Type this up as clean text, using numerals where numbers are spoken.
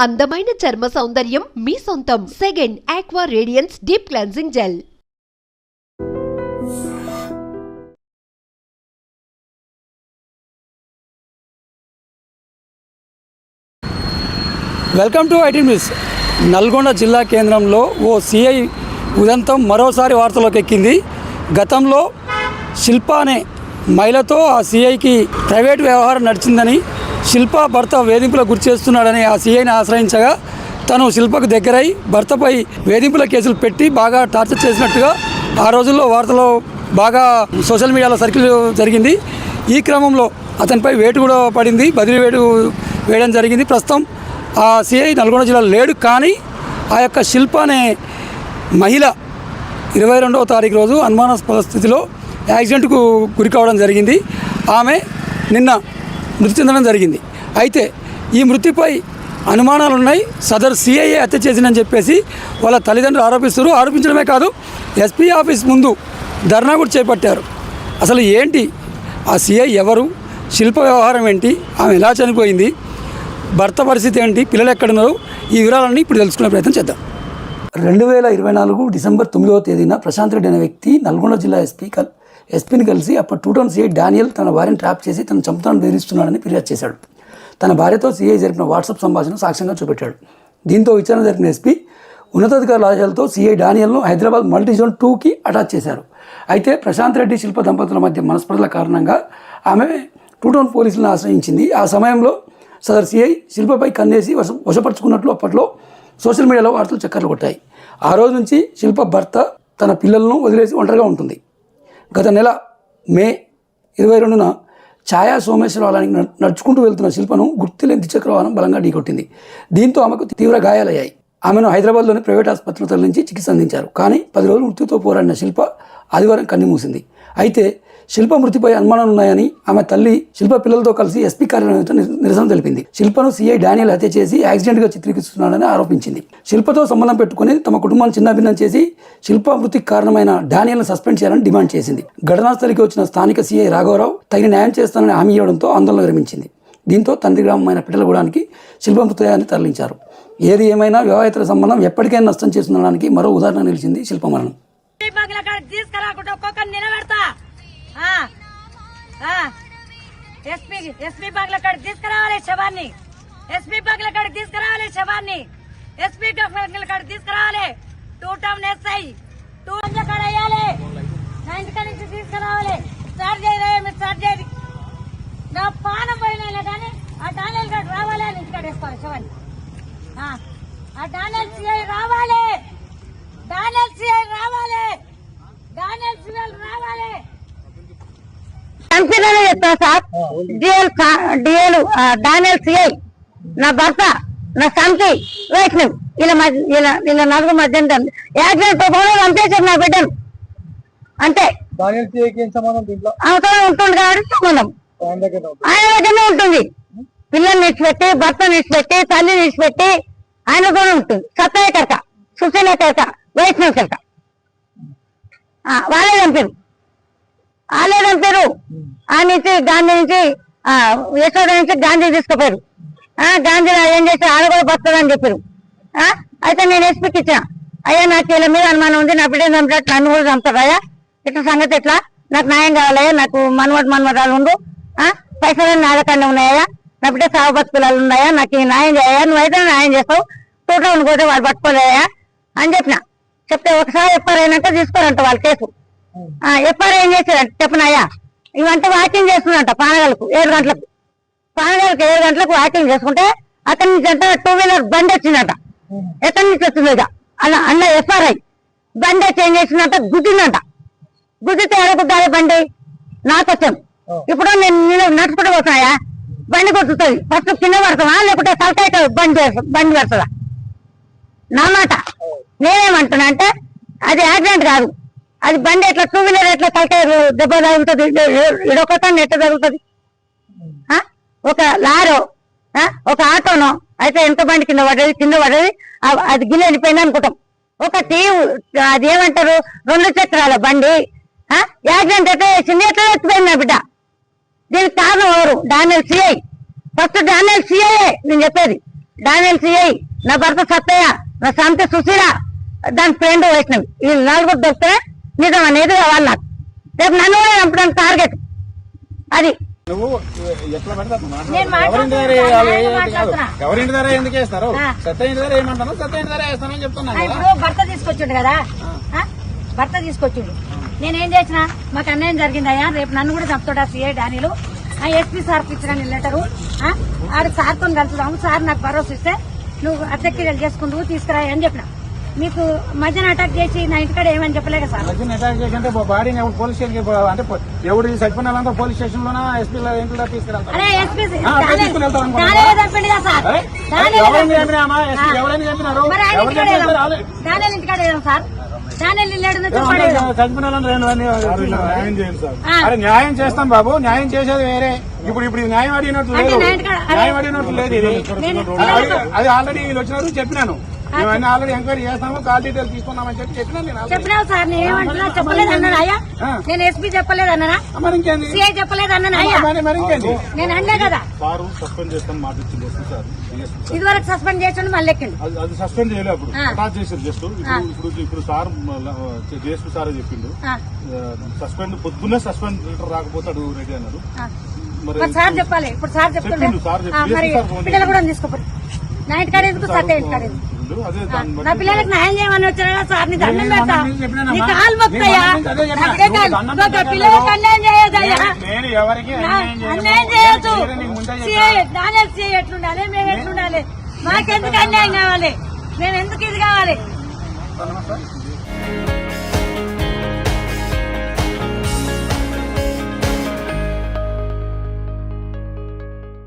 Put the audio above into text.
అందమైన చర్మ సౌందర్యం మీ సొంతం. Second aqua radiance deep cleansing gel. Welcome to IT news. Nalgonda జిల్లా కేంద్రంలో ఓ సిఐ ఉదంతం మరోసారి వార్తలోకి ఎక్కింది. గతంలో శిల్ప అనే మహిళతో ఆ సిఐకి ప్రైవేట్ వ్యవహారం నడిచిందని, శిల్ప భర్త వేధింపులకు గురి చేస్తున్నాడని ఆ సిఐని ఆశ్రయించగా తను శిల్పకు దగ్గరై భర్తపై వేధింపుల కేసులు పెట్టి బాగా టార్చర్ చేసినట్టుగా ఆ రోజుల్లో వార్తలో బాగా సోషల్ మీడియాలో సర్కిల్ జరిగింది. ఈ క్రమంలో అతనిపై వేటు కూడా పడింది, బదిలీ వేటు వేయడం జరిగింది. ప్రస్తుతం ఆ సిఐ నల్గొండ జిల్లాలో లేడు. కానీ ఆ యొక్క శిల్ప అనే మహిళ 22వ తారీఖు రోజు అనుమానాస్పద స్థితిలో యాక్సిడెంట్కు గురి కావడం జరిగింది. ఆమె నిన్న మృతి చెందడం జరిగింది. అయితే ఈ మృతిపై అనుమానాలు ఉన్నాయి. సదరు సిఐఏ హత్య చేసిందని చెప్పేసి వాళ్ళ తల్లిదండ్రులు ఆరోపిస్తారు. ఆరోపించడమే కాదు, ఎస్పీ ఆఫీస్ ముందు ధర్నా కూడా చేపట్టారు. అసలు ఏంటి ఆ సిఐ ఎవరు, శిల్ప వ్యవహారం ఏంటి, ఆమె ఎలా చనిపోయింది, భర్త పరిస్థితి ఏంటి, పిల్లలు ఎక్కడున్నారు, ఈ వివరాలన్నీ ఇప్పుడు తెలుసుకునే ప్రయత్నం చేద్దాం. 2024 డిసెంబర్ 9వ తేదీన ప్రశాంత్ రెడ్డి అనే వ్యక్తి నల్గొండ జిల్లా ఎస్పీని కలిసి అప్పుడు 2 టౌన్ సిఐ డానియల్ తన భార్యను ట్రాప్ చేసి తను చంపుతాను బెదిరిస్తున్నాడని ఫిర్యాదు చేశాడు. తన భార్యతో సిఐ జరిపిన వాట్సాప్ సంభాషణ సాక్ష్యంగా చూపెట్టాడు. దీంతో విచారణ జరిపిన ఎస్పీ ఉన్నతాధికారుల ఆదేశాలతో సిఐ డానియల్ను హైదరాబాద్ మల్టీ జోన్ 2కి అటాచ్ చేశారు. అయితే ప్రశాంత్ రెడ్డి శిల్ప దంపతుల మధ్య మనస్పర్ధల కారణంగా ఆమె 2 టౌన్ పోలీసులను ఆశ్రయించింది. ఆ సమయంలో సదర్ సిఐ శిల్పపై కన్నేసి వశపరుచుకున్నట్లు అప్పట్లో సోషల్ మీడియాలో వార్తలు చక్కర్లు కొట్టాయి. ఆ రోజు నుంచి శిల్ప భర్త తన పిల్లలను వదిలేసి ఒంటరిగా ఉంటుంది. గత నెల మే 22న ఛాయా సోమేశ్వరరావునికి నడుచుకుంటూ వెళ్తున్న శిల్పను గుర్తులేని ద్విచక్ర వాహనం బలంగా ఢీకొట్టింది. దీంతో ఆమెకు తీవ్ర గాయాలయ్యాయి. ఆమెను హైదరాబాద్లోని ప్రైవేట్ ఆసుపత్రిలో తరలించి చికిత్స అందించారు. కానీ 10 రోజులు మృత్యుతో పోరాడిన శిల్ప ఆదివారం కన్నుమూసింది. అయితే శిల్ప మృతిపై అనుమానాలు ఉన్నాయని ఆమె తల్లి శిల్ప పిల్లలతో కలిసి ఎస్పీ కార్యాలయంతో నిరసన తెలిపింది. శిల్పను సిఐ డానియల్ హత్య చేసి యాక్సిడెంట్గా చిత్రీకరిస్తున్నాడని ఆరోపించింది. శిల్పతో సంబంధం పెట్టుకుని తమ కుటుంబాన్ని చిన్నాభిన్నం చేసి శిల్ప మృతికి కారణమైన డానియల్ను సస్పెండ్ చేయాలని డిమాండ్ చేసింది. ఘటనా స్థలికి వచ్చిన స్థానిక సిఐ రాఘవరావు తగిన న్యాయం చేస్తానని హామీ ఇవ్వడంతో ఆందోళన విరమించింది. దీంతో తండ్రి గ్రామమైన పిట్టలగూడానికి శిల్ప మృతదేహాన్ని తరలించారు. ఏది ఏమైనా వివాహేతర సంబంధం ఎప్పటికైనా నష్టం చేస్తుండడానికి మరో ఉదాహరణ నిలిచింది శిల్ప మరణం. ఎస్పీ బాగ్ల కాడికి తీసుకురావాలి శవాన్ని, ఎస్పీ బాగ్ల కాడికి తీసుకురావాలి శవాన్ని, ఎస్పీ బాగ్ల కాడికి తీసుకురావాలి. 2 టౌన్ ఎస్ఐ 2 కాడ వేయాలి, నా ఇంటికాడ నుంచి తీసుకురావాలి. స్టార్ట్ చేయరా, మీరు స్టార్ట్ చేయాలి. నా పానం పోయినా కానీ ఆ డానియల్ గారు రావాలి, అని ఇంటికాడ వేసుకోవాలి శవాన్ని. ఆ డానియల్ సిఐ రావాలి, డానియల్ సిఐ రావాలి, డానియల్ సిఐ రావాలి. కంపెనీలో చెప్తాను సార్. డిఎల్ డానియల్ సిఐ నా భర్త, నా సంఖ్య వైష్ణవ్, ఇలా నలుగురు మధ్య యాక్సిడెంట్ పంపేశారు నా బిడ్డను. అంతే అవసరం ఉంటుంది కాబట్టి సంబంధం ఆయన దగ్గరనే ఉంటుంది. పిల్లల్ని నిడిచిపెట్టి, భర్తను నిడిచిపెట్టి, తల్లిని నిడిచిపెట్టి ఆయన కూడా ఉంటుంది. సత్తయ్య కరక, సుశీల కరక, వైష్ణవ్ కరక వాళ్ళే చంపారు. ఆ నుంచి గాంధీ నుంచి యశోద నుంచి గాంధీ తీసుకుపోయారు. గాంధీ ఏం చేసి ఆడ కూడా బతుందని చెప్పారు. అయితే నేను ఎస్పీకి ఇచ్చిన, అయ్యా నాకు వీళ్ళ మీద అనుమానం ఉంది, నా బిడ్డ చంపినట్టు నన్ను కూడా చంపుతారు అయ్యా, ఇట్లా సంగతి ఎట్లా, నాకు న్యాయం కావాలయ్యా, నాకు మనవరాలు ఉండు, పైసలు నా దగ్గరనే ఉన్నాయా, నా బిడ్డ సాగు బతుకులాలు ఉన్నాయా, నాకు ఈ న్యాయం చేయా, నువ్వైతే న్యాయం చేస్తావు, 2 టౌన్ పోతే వాళ్ళు పట్టుకోలేయా అని చెప్పిన. చెప్తే ఒకసారి ఎఫ్ఐఆర్ అయినాక తీసుకోరంట వాళ్ళ కేసు. ఎఫ్ఐఆర్ ఏం చేశారంట చెప్పనయ్యా, ఇవంతా వాకింగ్ చేస్తుందంట పానగలకు 7 గంటలకు. పానగలకు 7 గంటలకు వాకింగ్ చేసుకుంటే అక్కడి నుంచి అంట 2 వీలర్ బండి వచ్చిందంట. ఎక్కడి నుంచి వచ్చింది ఇక అలా అన్న ఎఫ్ఐఆర్ బండి వచ్చి ఏం చేసిందంట, గుద్దిందంట. గుద్దితే ఎడకుద్దాలి బండి నాకు వచ్చాను. ఇప్పుడు నేను నడుచుకుంటూ పోతున్నాయా, బండి గుర్తుంది, ఫస్ట్ కింద పడతావా లేకుంటే తలకాయ బండి పడుతుందా? నా మాట నేనేమంటున్నా అంటే అది యాక్సిడెంట్ కాదు, అది బండి ఎట్లా 2 వీలర్ ఎట్లా తలకాయ దెబ్బ తగులుతుంది, ఇడొకటాన్ని ఎట్లా తగులుతుంది? ఒక లారో ఒక ఆటోనో అయితే ఎంత బండి కింద పడ్డది అది గిన్నె వెళ్ళిపోయింది అనుకుంటాం. ఒకటి అది ఏమంటారు 2 చక్రాల బండి యాక్సిడెంట్ ఎట్లా చేసింది, ఎట్లా ఎత్తిపోయింది నా బిడ్డ. దీనికి కారణం ఎవరు? Daniel CI. First Daniel CI నేను చెప్పేది. డానియల్ సిఐ, నా భర్త సత్తయ్య, నా సంత సుశీల, దాని ఫ్రెండ్ వైష్ణవి, ఈ నలుగురు దొరికితే నిజం అనేది కావాలి నాకు. రేపు నన్ను కూడా చంపడానికి టార్గెట్ అది. నువ్వు ఎట్లా పెడితే అట్లా మాట్లాడు. నేను ఎవరింటి దగ్గర ఎందుకు వేస్తారు? ఆ. సత్య ఇంటి దగ్గర ఏమంటాను, సత్య ఇంటి దగ్గర వేస్తానని చెప్తున్నాను కదా. ఇప్పుడు భర్త తీసుకొచ్చిండు కదా, భర్త తీసుకొచ్చిండు. నేనేం చేసిన, మాకు అన్యాయం జరిగిందయ్యా, రేపు నన్ను కూడా చంపుతాడా సిఐ డానీలు, ఎస్పీ సార్కి ఇచ్చిన లెటరు, ఆడ సార్తో కలుసుదాము, సార్ నాకు భరోసా ఇస్తే నువ్వు అత్తెక్కిలు చేసుకుంటూ తీసుకురా అని చెప్పిన. మీకు మధ్యన అటాక్ చేసి నా ఇంటికాడ ఏమని చెప్పలేక సార్. మధ్యన అటాక్ చేసి బాడీని పోలీస్ స్టేషన్ అంటే ఎవరు చచ్చిపోయిన వాళ్ళంతా పోలీస్ స్టేషన్ లోనా ఎస్పీ ఇంట్లో తీసుకెళ్తారు. అరే ఎస్పీ తీసుకుని వెళ్తాం చంపిండు కదా సార్, ఎవరైనా చంపినామా? ఎవరైనా చంపినారు? మరి ఆయన ఇంటికాడ డానియల్ ఇంటికాడ ఏదాం సార్, డానియల్ ఇల్లాడు చచ్చిపోయిన వాళ్ళని న్యాయం చేయండి సార్. అరే న్యాయం చేస్తాం బాబు, న్యాయం చేసేది వేరే. ఇప్పుడు న్యాయం అడిగినట్లు లేదు, న్యాయం అడిగినట్లు లేదు ఇది. అది ఆల్రెడీ వీళ్ళు వచ్చినారు చెప్పినాను, మేము ఆల్రెడీ ఎంక్వైరీ చేస్తాము, కాల్ డీటెయిల్స్ తీసుకున్నామని చెప్పినాను నేను. చెప్పినావు సార్, నేనేమంటున్నా చెప్పలేదు అన్నాను అయ్యా, నేను ఎస్పీ చెప్పలేదు అన్నానా, మరి ఇంకేంది, సిఐ చెప్పలేదు అన్నాను అయ్యా, మరి ఇంకేంది. నేను అన్నా కదా. సారు సస్పెండ్ చేస్తాను మాట ఇచ్చింది సార్. ఇదివరకు సస్పెండ్ చేసి మళ్ళీ ఎక్కండి. అది సస్పెండ్ చేయలేదు, అప్పుడు అటాచ్ చేశారు జస్ట్. ఇప్పుడు సార్ జేఎస్పీ సారే చెప్పిండు సస్పెండ్, పొద్దున్నే సస్పెండ్ లెటర్ రాకపోతే అడుగు రెడీ అన్నారు. మరి సార్ చెప్పాలి, ఇప్పుడు సార్ చెప్తుండే మరి పిల్లలు కూడా తీసుకోపోయి నా ఇంటికాడ ఎందుకు సత్య ఇంటికాడ ఎందుకు? నా పిల్లలకు న్యాయం చేయమని వచ్చారా సార్, నీ దండం పెడతా, నీ కాలు మొక్కుతాయా, పిల్లలకు అన్యాయం చేయొద్దయ్యా, నేను ఎవరికి అన్యాయం చేయొద్దు. డానియల్ సిఐ ఎట్లుండాలి, మేము ఎట్లుండాలి, మాకెందుకు అన్యాయం కావాలి, మేము ఎందుకు ఇది కావాలి.